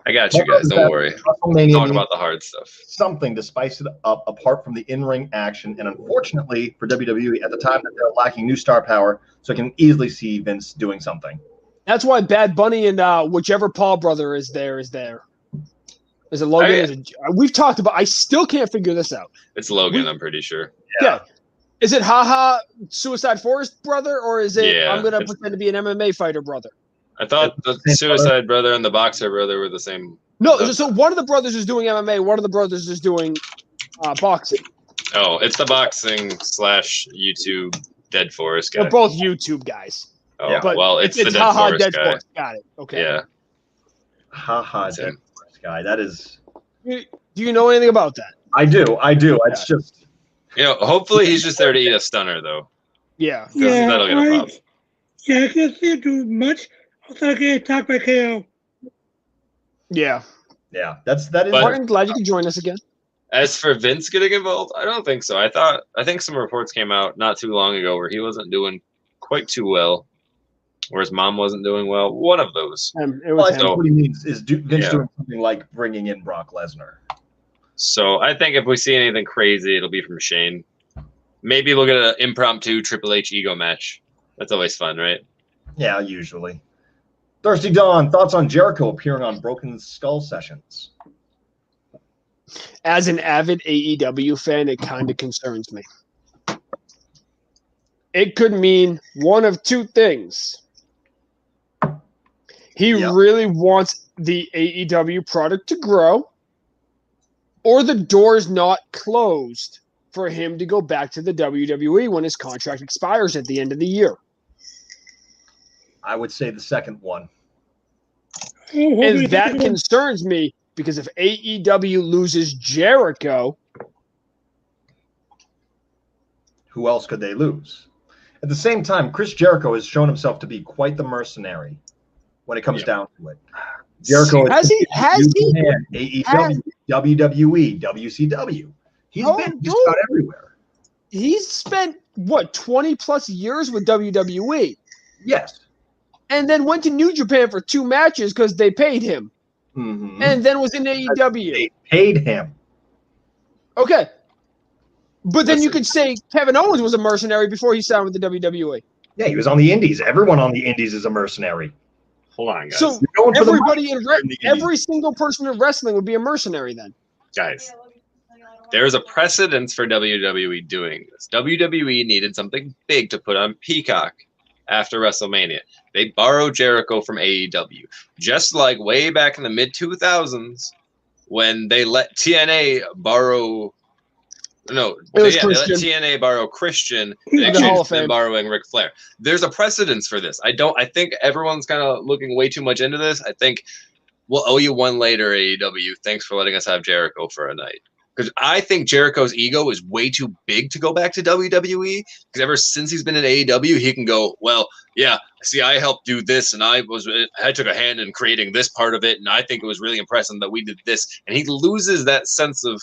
I got you guys. Don't worry. Talk about the hard stuff. Something to spice it up apart from the in-ring action. And unfortunately for WWE at the time that they're lacking new star power, so I can easily see Vince doing something. That's why Bad Bunny and whichever Paul brother is there. Is it Logan? We've talked about. I still can't figure this out. It's Logan, I'm pretty sure. Yeah. Is it Suicide Forest brother, or is it I'm gonna pretend to be an MMA fighter brother? I thought the Suicide brother and the Boxer brother were the same. No, so one of the brothers is doing MMA. One of the brothers is doing boxing. Oh, it's the boxing / YouTube Dead Forest guy. They're both YouTube guys. Oh, yeah. Well, it's the Dead Forest guy. Got it. Okay. Yeah. Dead Forest guy. That is. Do you know anything about that? I do. It's just. Hopefully he's just there to eat a stunner, though. Yeah. That'll get a pop. Yeah, I can't see him do much. Also, I get attacked by KO. Yeah. That is. Martin, glad you could join us again. As for Vince getting involved, I don't think so. I think some reports came out not too long ago where he wasn't doing quite too well, or his mom wasn't doing well. One of those. I think what he means is Vince doing something like bringing in Brock Lesnar. So I think if we see anything crazy, it'll be from Shane. Maybe we'll get an impromptu Triple H ego match. That's always fun, right? Yeah, usually. Thirsty Dawn, thoughts on Jericho appearing on Broken Skull Sessions? As an avid AEW fan, it kind of concerns me. It could mean one of two things. He really wants the AEW product to grow, or the door's not closed for him to go back to the WWE when his contract expires at the end of the year. I would say the second one. And that concerns me because if AEW loses Jericho, who else could they lose? At the same time, Chris Jericho has shown himself to be quite the mercenary when it comes down to it. Jericho has he? AEW, WWE, WCW. He's been just about everywhere. He's spent, what, 20 plus years with WWE? Yes. And then went to New Japan for 2 matches because they paid him. Mm-hmm. And then was in AEW. They paid him. Okay. But then you could say Kevin Owens was a mercenary before he signed with the WWE. Yeah, he was on the Indies. Everyone on the Indies is a mercenary. Hold on, guys. So everybody every single person in wrestling would be a mercenary then. Guys, there's a precedence for WWE doing this. WWE needed something big to put on Peacock after WrestleMania. They borrowed Jericho from AEW. Just like way back in the mid-2000s when they let TNA borrow... No, they let TNA borrow Christian in exchange for them borrowing Ric Flair. There's a precedence for this. I think everyone's kind of looking way too much into this. I think we'll owe you one later, AEW. Thanks for letting us have Jericho for a night. Because I think Jericho's ego is way too big to go back to WWE. Because ever since he's been in AEW, he can go, well, yeah, see, I helped do this, and I took a hand in creating this part of it, and I think it was really impressive that we did this. And he loses that sense of,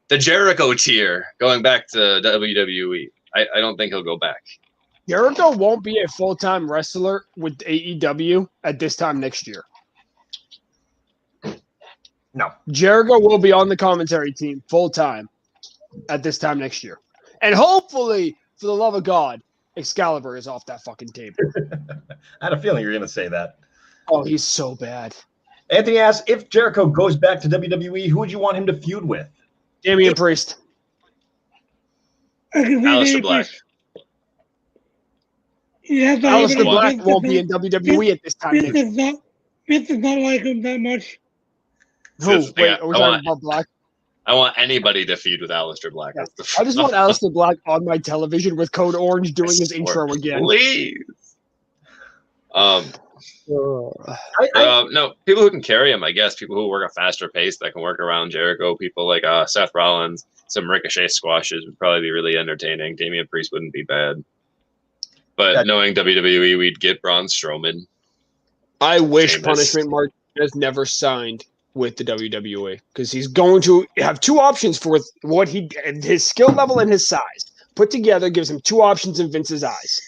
the Jericho tier going back to WWE. I don't think he'll go back. Jericho won't be a full-time wrestler with AEW at this time next year. No. Jericho will be on the commentary team full-time at this time next year. And hopefully, for the love of God, Excalibur is off that fucking table. I had a feeling you were going to say that. Oh, he's so bad. Anthony asks, if Jericho goes back to WWE, who would you want him to feud with? Damian Priest. Aleister Black. Yeah, Aleister Black won't be in WWE at this time. Vince does not like him that much. Who? Wait, are we talking about Black? I want anybody to feud with Aleister Black. Yeah. I just want Aleister Black on my television with Code Orange doing his intro again. Please. No, people who can carry him, I guess. People who work a faster pace that can work around Jericho. People like Seth Rollins. Some Ricochet squashes would probably be really entertaining. Damian Priest wouldn't be bad. But knowing WWE, we'd get Braun Strowman. I wish Punishment Martinez never signed with the WWE because he's going to have 2 options for what his skill level and his size put together gives him 2 options in Vince's eyes.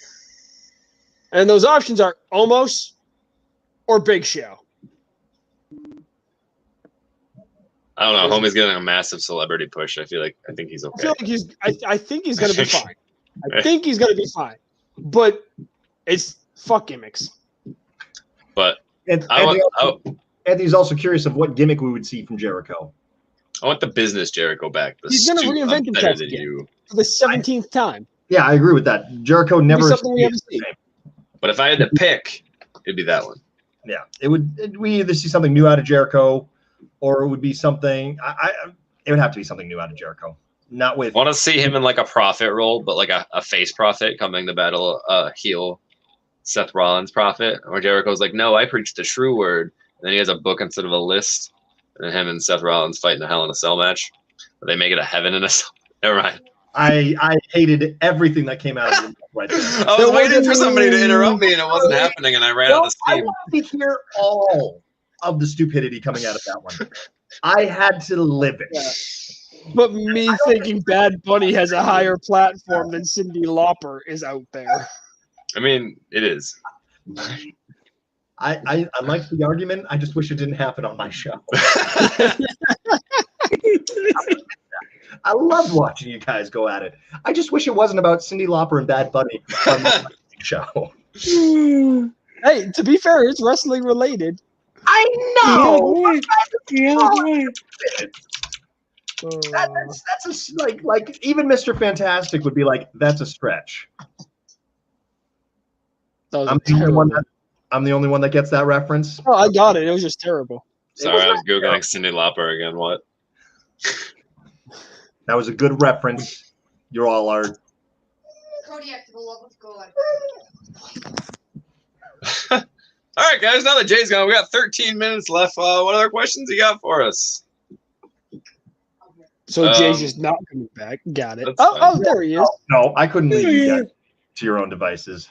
And those options are Omos or Big Show. I don't know. Homie's getting a massive celebrity push. I think he's okay. I think he's going to be fine. I think he's going to be fine. But it's fuck gimmicks. But Anthony's also curious of what gimmick we would see from Jericho. I want the business Jericho back. He's going to reinvent himself again for the 17th time. Yeah, I agree with that. Jericho never. Something we haven't seen. But if I had to pick, it'd be that one. Yeah, we either see something new out of Jericho, or it would be something. It would have to be something new out of Jericho. Not with. I want to see him in like a prophet role, but like a face prophet coming to battle heel Seth Rollins prophet, where Jericho's like, no, I preach the true word. And then he has a book instead of a list, and then him and Seth Rollins fight in a Hell in a Cell match. But they make it a heaven in a cell. Never mind. I hated everything that came out of it right there. I was waiting for somebody to interrupt me, and it wasn't happening, and I ran out of steam. I wanted to hear all of the stupidity coming out of that one. I had to live it. Yeah. But me thinking Bad Bunny has a higher platform than Cyndi Lauper is out there. I mean, it is. I like the argument. I just wish it didn't happen on my show. I loved watching you guys go at it. I just wish it wasn't about Cyndi Lauper and Bad Bunny on my show. Hey, to be fair, it's wrestling related. I know. That's like even Mr. Fantastic would be like, that's a stretch. I'm the only one that gets that reference. Oh, I got it. It was just terrible. Sorry, I was Googling Cyndi Lauper again. What? That was a good reference. You all are. Kodiak, for the love of God. All right, guys. Now that Jay's gone, we got 13 minutes left. What other questions you got for us? So Jay's just not coming back. Got it. That's fine. Oh, there he is. No, I couldn't leave you guys to your own devices.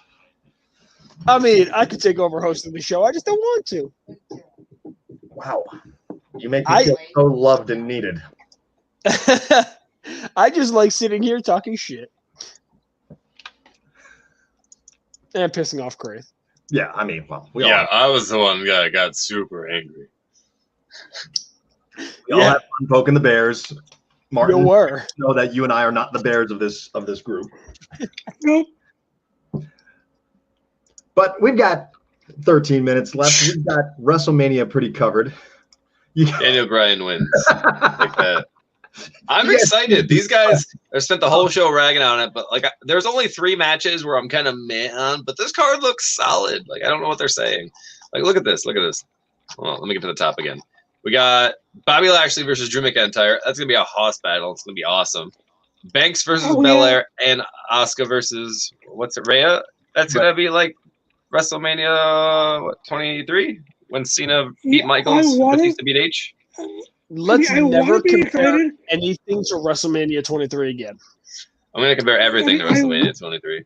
I mean, I could take over hosting the show. I just don't want to. Wow. You make me feel so loved and needed. I just like sitting here talking shit. And pissing off Craith. Yeah, I mean, well, we all I was the one guy that got super angry. all have fun poking the bears. Martin, You were. know that you and I are not the bears of this group. Nope. But we've got 13 minutes left. We've got WrestleMania pretty covered. Daniel Bryan wins. Like that. I'm excited. These guys have spent the whole show ragging on it, but like, there's only 3 matches where I'm kind of meh on, but this card looks solid. Like, I don't know what they're saying. Like, look at this. Look at this. Well, let me get to the top again. We got Bobby Lashley versus Drew McIntyre. That's gonna be a hoss battle. It's gonna be awesome. Banks versus Belair and Asuka versus Rhea. That's gonna be like WrestleMania 23 when Cena beat Michaels, Batista beat H. Let's never compare anything to WrestleMania 23 again. I'm gonna compare everything to WrestleMania 23.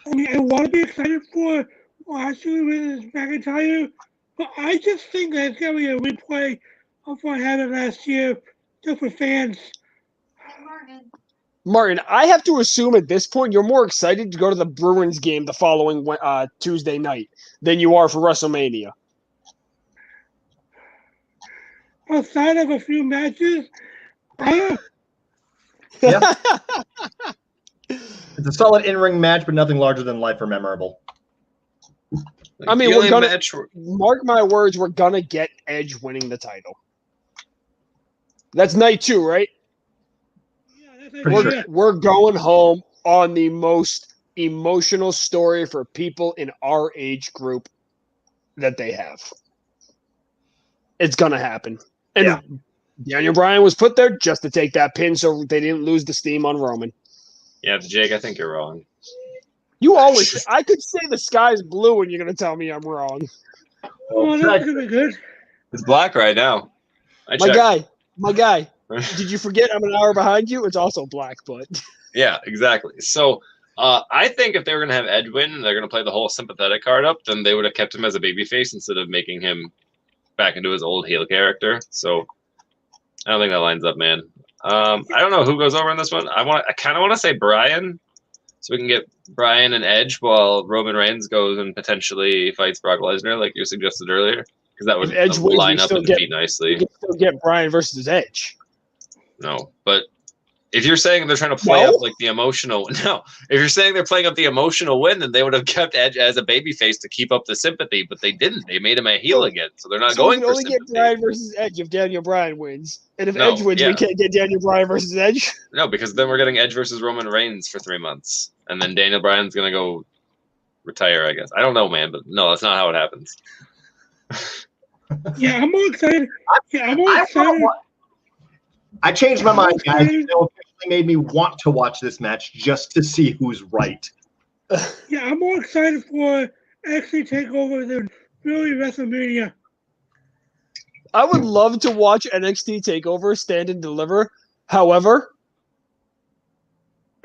I mean, I want to be excited for Lashley versus McIntyre, but I just think that it's gonna be a replay of what happened last year, just for fans. Martin, I have to assume at this point you're more excited to go to the Bruins game the following Tuesday night than you are for WrestleMania. Outside of a few matches, I am. Yeah. It's a solid in-ring match, but nothing larger than life or memorable. Like, I mean, we're gonna mark my words. We're gonna get Edge winning the title. That's night 2, right? Yeah, we're going home on the most emotional story for people in our age group that they have. It's gonna happen. And Daniel Bryan was put there just to take that pin so they didn't lose the steam on Roman. Yeah, Jake, I think you're wrong. You always I could say the sky's blue and you're gonna tell me I'm wrong. Oh, that's gonna be good. It's black right now. My guy. Did you forget I'm an hour behind you? It's also black, but yeah, exactly. So I think if they were gonna have Edge win and they're gonna play the whole sympathetic card up, then they would have kept him as a babyface instead of making him back into his old heel character. So I don't think that lines up, man. I don't know who goes over in this one. I kind of want to say Bryan, so we can get Bryan and Edge while Roman Reigns goes and potentially fights Brock Lesnar, like you suggested earlier, because that would Edge wins, line up and defeat nicely. You can still get Bryan versus Edge. No, but if you're saying they're trying to play up like the emotional, if you're saying they're playing up the emotional win, then they would have kept Edge as a babyface to keep up the sympathy, but they didn't. They made him a heel again, so they're not going for sympathy. We can only get Bryan versus Edge if Daniel Bryan wins, and if Edge wins, we can't get Daniel Bryan versus Edge. No, because then we're getting Edge versus Roman Reigns for 3 months, and then Daniel Bryan's gonna go retire, I guess. I don't know, man, but no, that's not how it happens. Yeah, I'm more excited. I'm more excited. I changed my mind, guys. It officially made me want to watch this match just to see who's right. Yeah, I'm more excited for actually TakeOver than really WrestleMania. I would love to watch NXT TakeOver Stand and Deliver. However,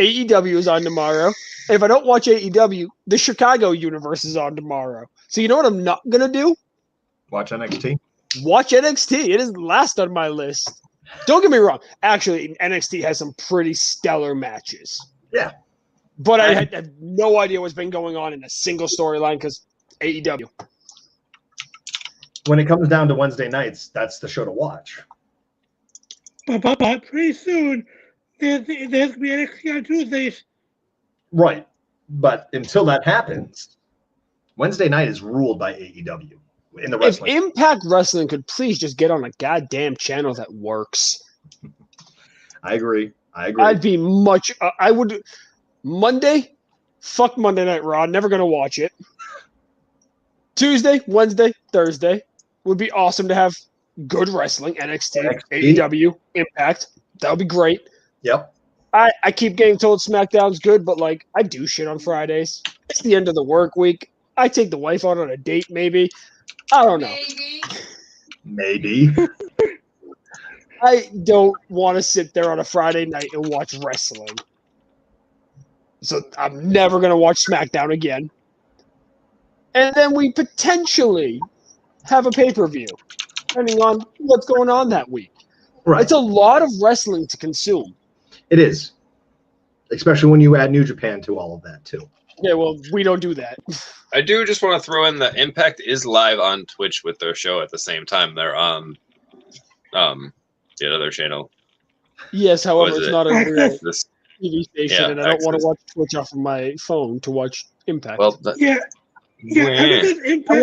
AEW is on tomorrow. And if I don't watch AEW, the Chicago universe is on tomorrow. So you know what I'm not going to do? Watch NXT? Watch NXT. It is last on my list. Don't get me wrong. Actually, NXT has some pretty stellar matches. Yeah. But I had no idea what's been going on in a single storyline because AEW. When it comes down to Wednesday nights, that's the show to watch. But pretty soon, there's going to be NXT on Tuesdays. Right. But until that happens, Wednesday night is ruled by AEW. In the wrestling. If Impact Wrestling could please just get on a goddamn channel that works. I agree. I'd be much. I would. Monday, fuck Monday Night Raw. Never gonna watch it. Tuesday, Wednesday, Thursday would be awesome to have good wrestling. NXT, AEW, Impact. That would be great. Yep. I keep getting told SmackDown's good, but like I do shit on Fridays. It's the end of the work week. I take the wife out on a date, maybe. I don't know. Maybe. I don't want to sit there on a Friday night and watch wrestling. So I'm never going to watch SmackDown again. And then we potentially have a pay-per-view, depending on what's going on that week. Right. It's a lot of wrestling to consume. It is. Especially when you add New Japan to all of that, too. Yeah, well, we don't do that. I do just want to throw in that Impact is live on Twitch with their show at the same time. They're on the other channel. Yes, however, it's not a real This, TV station, and I don't want to watch Twitch off of my phone to watch Impact. well, Ever since Impact,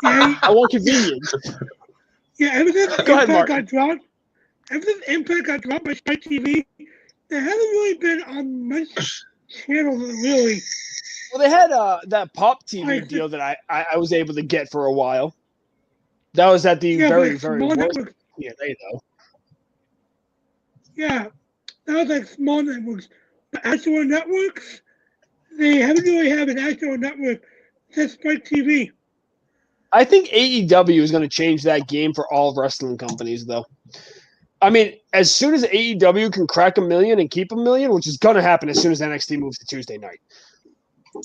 I want convenience. Ever since Go ahead, Impact Mark. got dropped, ever since Impact got dropped by Spike TV, there hasn't really been on much channels really. Well, they had that Pop TV deal that I was able to get for a while. That was at the very worst TNA, though. Yeah, that was like small networks. The actual networks, they haven't really had an actual network since Spike TV. I think AEW is going to change that game for all wrestling companies, though. I mean, as soon as AEW can crack 1 million and keep 1 million, which is going to happen as soon as NXT moves to Tuesday night,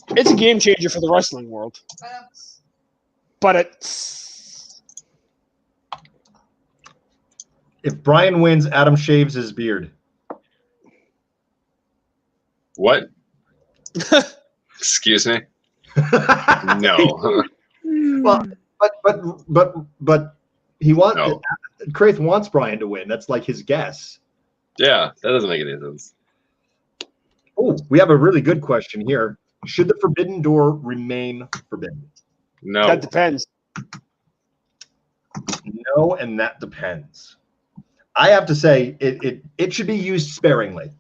it's a game changer for the wrestling world. But it's... If Brian wins, Adam shaves his beard. what? Excuse me? No. Well, but he wants No. Craith wants Brian to win. That's like his guess. Yeah, that doesn't make any sense. Oh, we have a really good question here. Should the Forbidden Door remain forbidden? No. That depends. No, and that depends. I have to say it should be used sparingly.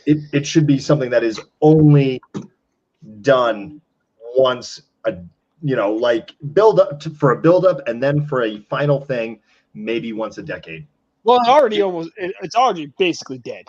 It should be something that is only done once like build up for a build up and then for a final thing, maybe once a decade. Well, it's already basically dead.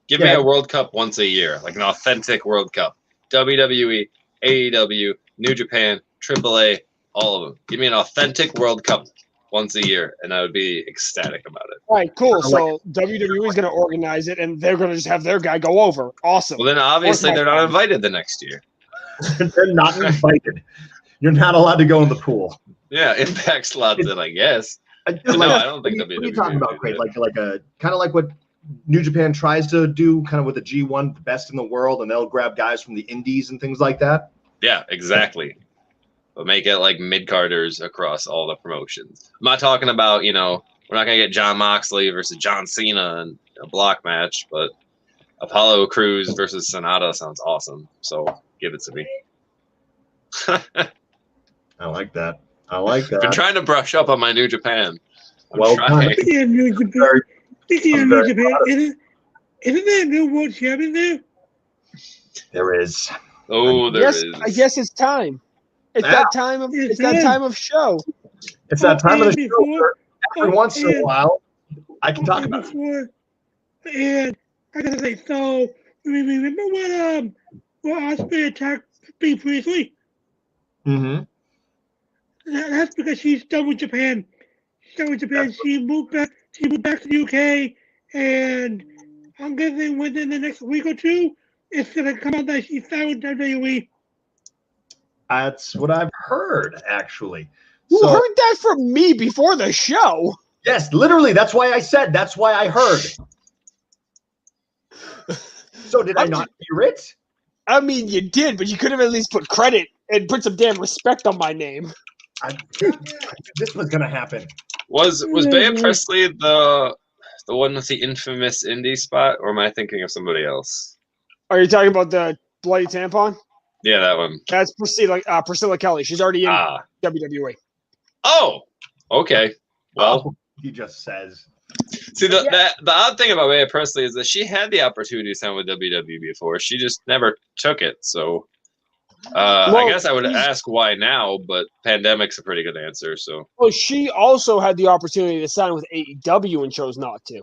Give me a World Cup once a year, like an authentic World Cup. WWE, AEW, New Japan, AAA, all of them. Give me an authentic World Cup once a year, and I would be ecstatic about it. All right, cool. So WWE is going to organize it, and they're going to just have their guy go over. Awesome. Well, then obviously they're not invited the next year. They're not invited. You're not allowed to go in the pool. Yeah, Impact slots in, I guess. I don't think what WWE are you talking about, Craig? would Like a kind of like what New Japan tries to do, kind of with the G1, the best in the world, and they'll grab guys from the indies and things like that. Yeah, exactly. But make it like mid-carders across all the promotions. I'm not talking about, we're not going to get John Moxley versus John Cena in a block match, but Apollo Crews versus Sonata sounds awesome. So give it to me. I like that. I've been trying to brush up on my New Japan. Well done. Speaking of New Japan, isn't there a new world champion there? There is. Oh, there is. I guess it's time. It's that time of show. It's that time of the show. Every once in a while, I can talk about it. And I gotta say, so remember when Osprey attacked Bea Priestley? Mm-hmm. That's because she's done with Japan. She moved back to the UK, and I'm guessing within the next week or two, it's gonna come out that she's signed with WWE. That's what I've heard, actually. Who heard that from me before the show? Yes, literally. That's why I said. That's why I heard. So did I not hear it? I mean, you did, but you could have at least put credit and put some damn respect on my name. This was gonna happen. Was Bea Priestley the one with the infamous indie spot, or am I thinking of somebody else? Are you talking about the bloody tampon? Yeah, that one. That's Priscilla Kelly. She's already in WWE. Oh, okay. Well, he just says. See, the odd thing about Bea Priestley is that she had the opportunity to sign with WWE before. She just never took it. So I guess I would ask why now, but pandemic's a pretty good answer. So. Well, she also had the opportunity to sign with AEW and chose not to.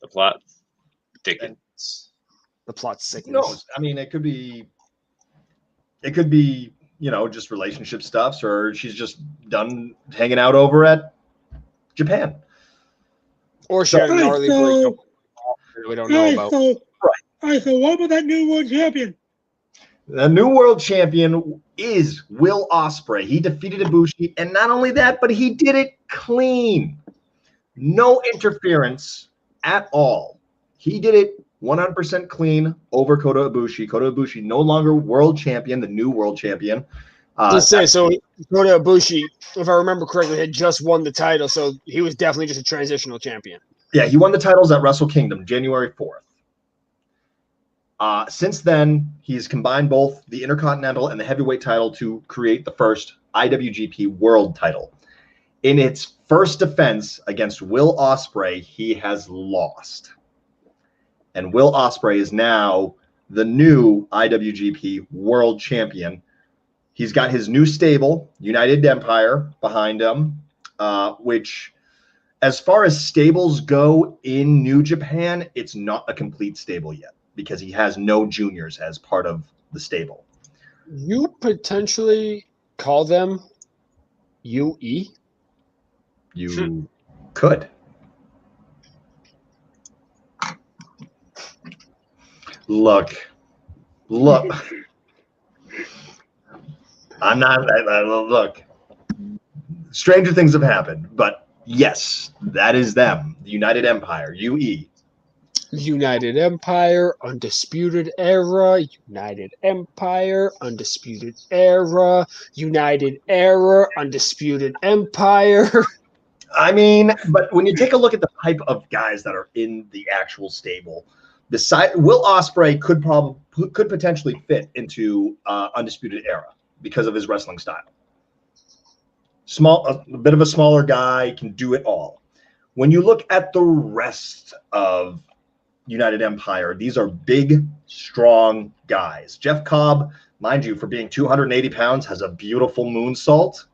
The plot thickens. The plot Who thickens. knows? I mean, it could be, just relationship stuffs, or she's just done hanging out over at Japan. Or she had a gnarly breakup we don't know about. All right, so what about that new world champion? The new world champion is Will Ospreay. He defeated Ibushi, and not only that, but he did it clean. No interference at all. He did it 100% clean over Kota Ibushi. Kota Ibushi no longer world champion, the new world champion. So Kota Ibushi, if I remember correctly, had just won the title, so he was definitely just a transitional champion. Yeah, he won the titles at Wrestle Kingdom, January 4th. Since then, he's combined both the Intercontinental and the Heavyweight title to create the first IWGP World title. In its first defense against Will Ospreay, he has lost. And Will Ospreay is now the new IWGP World Champion. He's got his new stable, United Empire, behind him, which, as far as stables go in New Japan, it's not a complete stable yet, because he has no juniors as part of the stable. You potentially call them UE? You could. Look. I'm not, look. Stranger things have happened, but yes, that is them. The United Empire, UE. United Empire, Undisputed Era, United Empire, Undisputed Era, United Era, Undisputed Empire. I mean, but when you take a look at the type of guys that are in the actual stable, Will Ospreay could potentially fit into Undisputed Era because of his wrestling style. A bit of a smaller guy, can do it all. When you look at the rest of United Empire, these are big, strong guys. Jeff Cobb, mind you, for being 280 pounds, has a beautiful moonsault,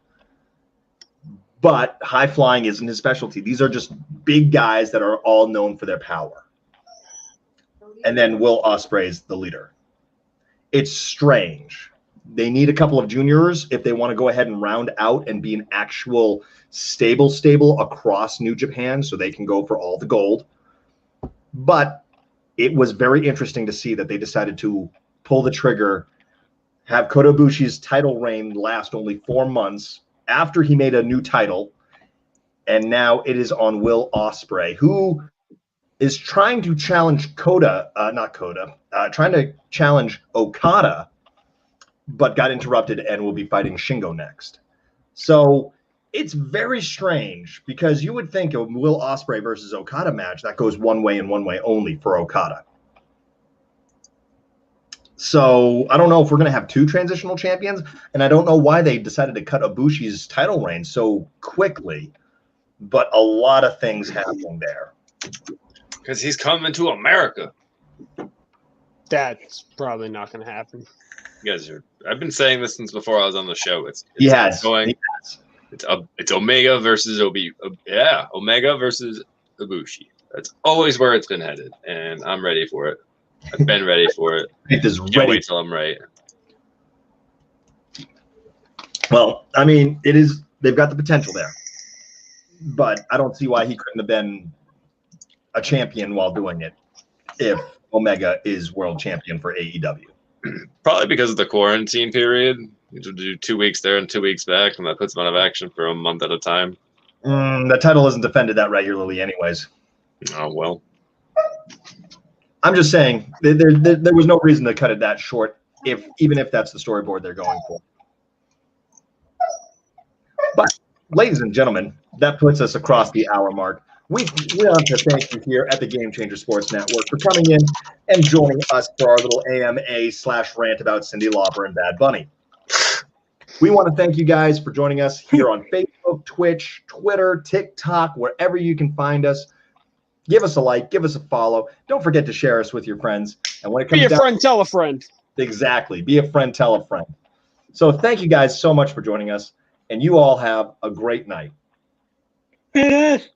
but high flying isn't his specialty. These are just big guys that are all known for their power. And then Will Ospreay's the leader. It's strange. They need a couple of juniors if they want to go ahead and round out and be an actual stable across New Japan, so they can go for all the gold. But it was very interesting to see that they decided to pull the trigger, have Kota Ibushi's title reign last only 4 months after he made a new title, and now it is on Will Ospreay, who is trying to challenge trying to challenge Okada, but got interrupted and will be fighting Shingo next. So it's very strange, because you would think a Will Ospreay versus Okada match that goes one way and one way only for Okada. So I don't know if we're going to have 2 transitional champions, and I don't know why they decided to cut Ibushi's title reign so quickly, but a lot of things happening there. Because he's coming to America. That's probably not going to happen. You guys are. I've been saying this since before I was on the show. It's Omega versus Omega versus Ibushi. That's always where it's been headed, and I'm ready for it. I've been ready for it. Can't wait till I'm right. Well, I mean, it is. They've got the potential there, but I don't see why he couldn't have been a champion while doing it if Omega is world champion for AEW. Probably because of the quarantine period. You do 2 weeks there and 2 weeks back, and that puts him out of action for a month at a time. The title isn't defended that regularly anyways. Oh, well. I'm just saying, there was no reason to cut it that short, even if that's the storyboard they're going for. But, ladies and gentlemen, that puts us across the hour mark. We want to thank you here at the Game Changer Sports Network for coming in and joining us for our little AMA/rant about Cyndi Lauper and Bad Bunny. We want to thank you guys for joining us here on Facebook, Twitch, Twitter, TikTok, wherever you can find us. Give us a like, give us a follow. Don't forget to share us with your friends. And when it comes be a friend, tell a friend. Exactly. Be a friend, tell a friend. So thank you guys so much for joining us, and you all have a great night. Yes.